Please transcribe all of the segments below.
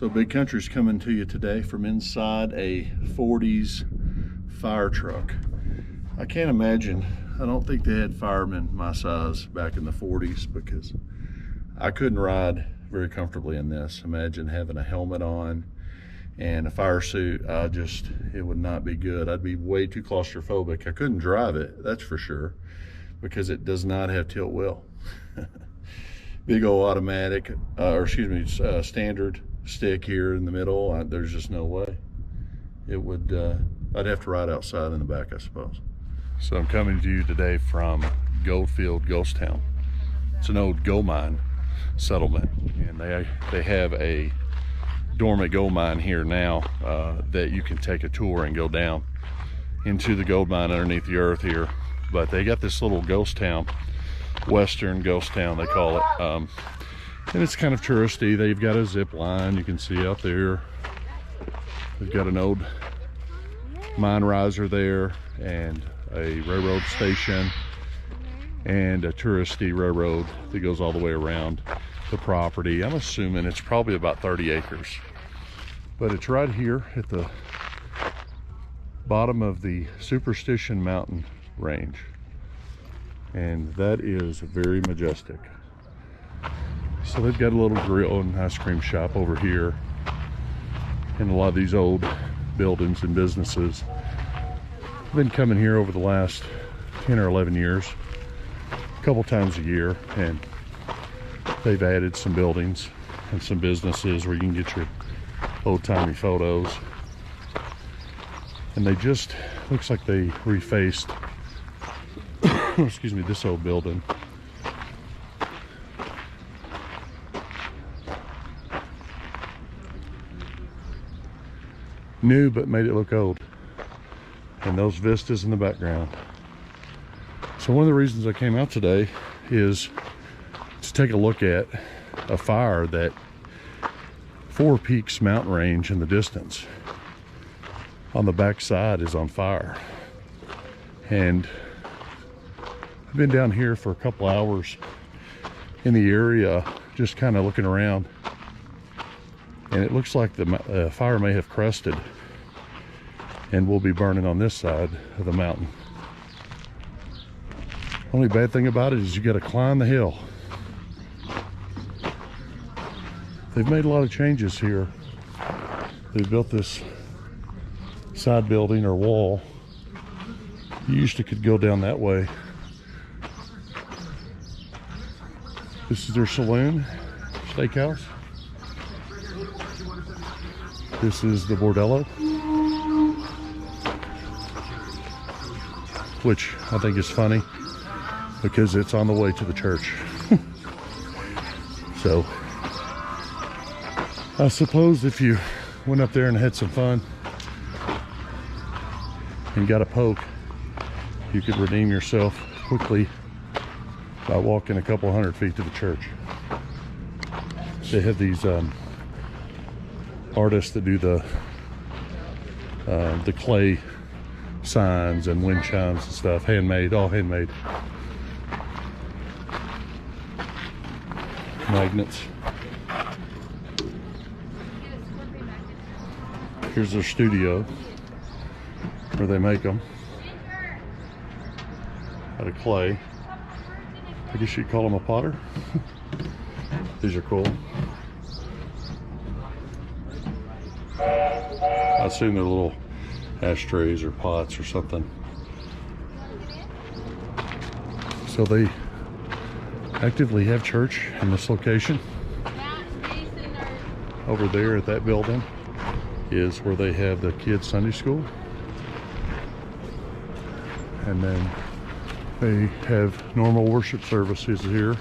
So Big Country's coming to you today from inside a 40s fire truck. I can't imagine, I don't think they had firemen my size back in the 40s because I couldn't ride very comfortably in this. Imagine having a helmet on and a fire suit. It would not be good. I'd be way too claustrophobic. I couldn't drive it, that's for sure, because it does not have tilt wheel. Big old automatic, standard stick here in the middle. There's just no way. It would, I'd have to ride outside in the back, I suppose. So I'm coming to you today from Goldfield, Ghost Town. It's an old gold mine settlement, and they have a dormant gold mine here now that you can take a tour and go down into the gold mine underneath the earth here. But they got this little ghost town, western ghost town they call it, and it's kind of touristy. They've got a zip line you can see out there. They've got an old mine riser there and a railroad station and a touristy railroad that goes all the way around the property. I'm assuming it's probably about 30 acres, but it's right here at the bottom of the Superstition Mountain range, and that is very majestic. So they've got a little grill and ice cream shop over here, and a lot of these old buildings and businesses. I've been coming here over the last 10 or 11 years, a couple times a year, and they've added some buildings and some businesses where you can get your old-timey photos. And they just, looks like they refaced excuse me, this old building. New, but made it look old. And those vistas in the background. So one of the reasons I came out today is to take a look at a fire that Four Peaks mountain range in the distance on the back side is on fire. And I've been down here for a couple hours in the area just kind of looking around, and it looks like the fire may have crested and will be burning on this side of the mountain. Only bad thing about it is you got to climb the hill. They've made a lot of changes here. They built this side building or wall. You used to could go down that way. This is their saloon, steakhouse. This is the bordello, which I think is funny because it's on the way to the church. So I suppose if you went up there and had some fun and got a poke, you could redeem yourself quickly by walking a couple hundred feet to the church. They have these artists that do the clay signs and wind chimes and stuff, handmade, all handmade. Magnets. Here's their studio where they make them out of clay. I guess you'd call them a potter. These are cool. I assume they're little ashtrays or pots or something. So they actively have church in this location. Over there at that building is where they have the kids' Sunday school. And then they have normal worship services here,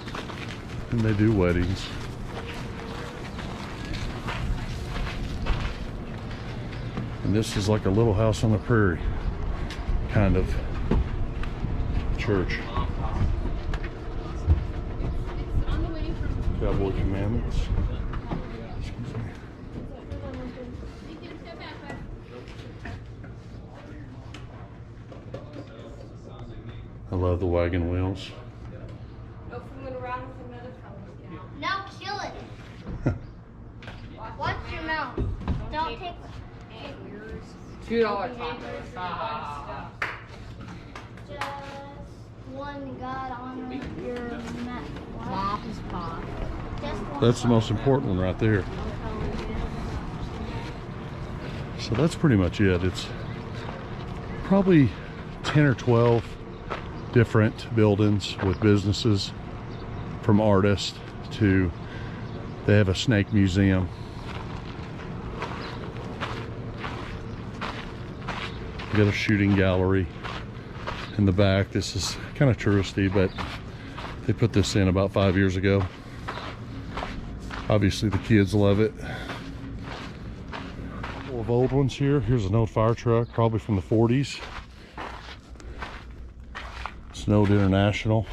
and they do weddings. And this is like a little house on the prairie kind of church. Cowboy Commandments. Excuse me. I love the wagon wheels. Now kill it. Watch your mouth. $2 tacos. Just one God honor your Mom's spot. That's the most important one right there. So that's pretty much it. It's probably 10 or 12 different buildings with businesses, from artists to, they have a snake museum. They got a shooting gallery in the back. This is kind of touristy, but they put this in about 5 years ago. Obviously the kids love it. Full of old ones here. Here's an old fire truck, probably from the 40s. Snowed International.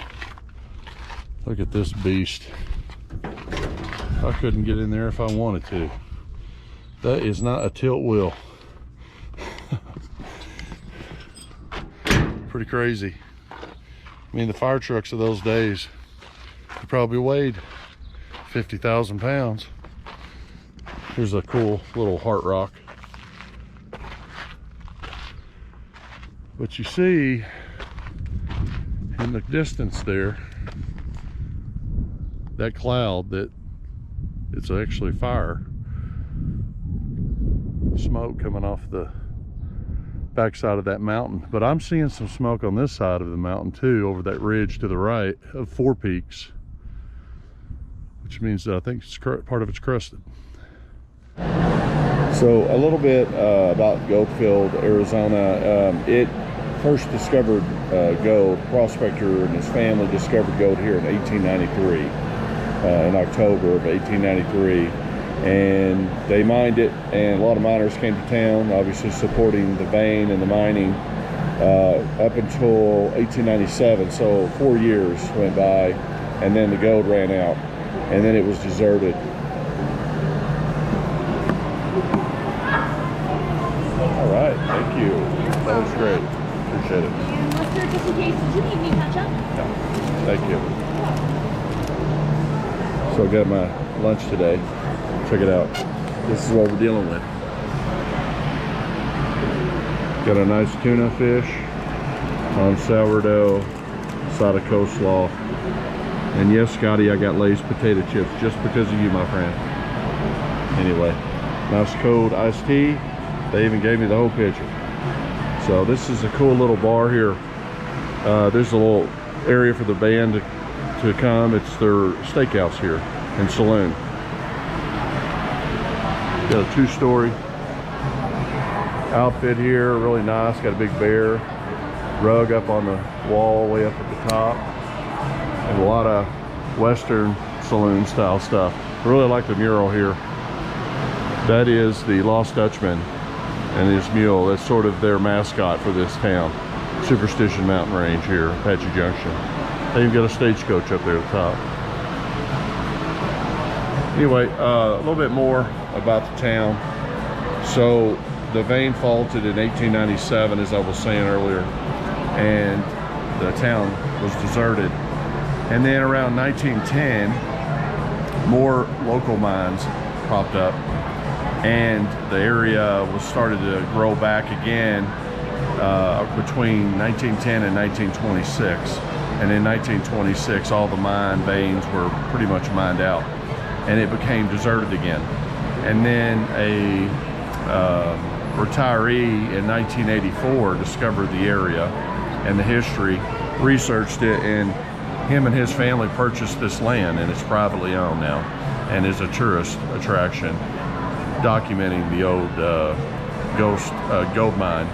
Look at this beast. I couldn't get in there if I wanted to. That is not a tilt wheel. Pretty crazy. I mean, the fire trucks of those days, they probably weighed 50,000 pounds. Here's a cool little heart rock. But you see in the distance there, that cloud, that it's actually fire. Smoke coming off the backside of that mountain. But I'm seeing some smoke on this side of the mountain too, over that ridge to the right of Four Peaks, which means that I think it's part of it's crusted. So a little bit about Goldfield, Arizona. It first discovered gold. Prospector and his family discovered gold here in 1893. In October of 1893, and they mined it, and a lot of miners came to town, obviously supporting the vein and the mining, up until 1897. So 4 years went by, and then the gold ran out, and then it was deserted. All right, thank you. That was great. Appreciate it. And mustard just in case. Did you need me ketchup? Yeah. Thank you. So I got my lunch today. Check it out. This is what we're dealing with. Got a nice tuna fish on sourdough, side of coleslaw. And yes, Scotty, I got Lay's potato chips just because of you, my friend. Anyway, nice cold iced tea. They even gave me the whole pitcher. So this is a cool little bar here. There's a little area for the band to come. It's their steakhouse here and saloon. Got a 2-story outfit here, really nice. Got a big bear rug up on the wall way up at the top, and a lot of Western saloon style stuff. I really like the mural here. That is the Lost Dutchman and his mule. That's sort of their mascot for this town. Superstition Mountain Range here, Apache Junction. They even got a stagecoach up there at the top. Anyway, a little bit more about the town. So the vein faulted in 1897, as I was saying earlier, and the town was deserted. And then around 1910, more local mines popped up, and the area was started to grow back again between 1910 and 1926. And in 1926, all the mine veins were pretty much mined out, and it became deserted again. And then a retiree in 1984 discovered the area and the history, researched it, and him and his family purchased this land, and it's privately owned now, and is a tourist attraction, documenting the old gold mine,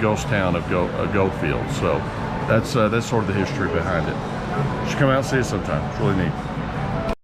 ghost town of Goldfield. So that's sort of the history behind it. You should come out and see it sometime. It's really neat.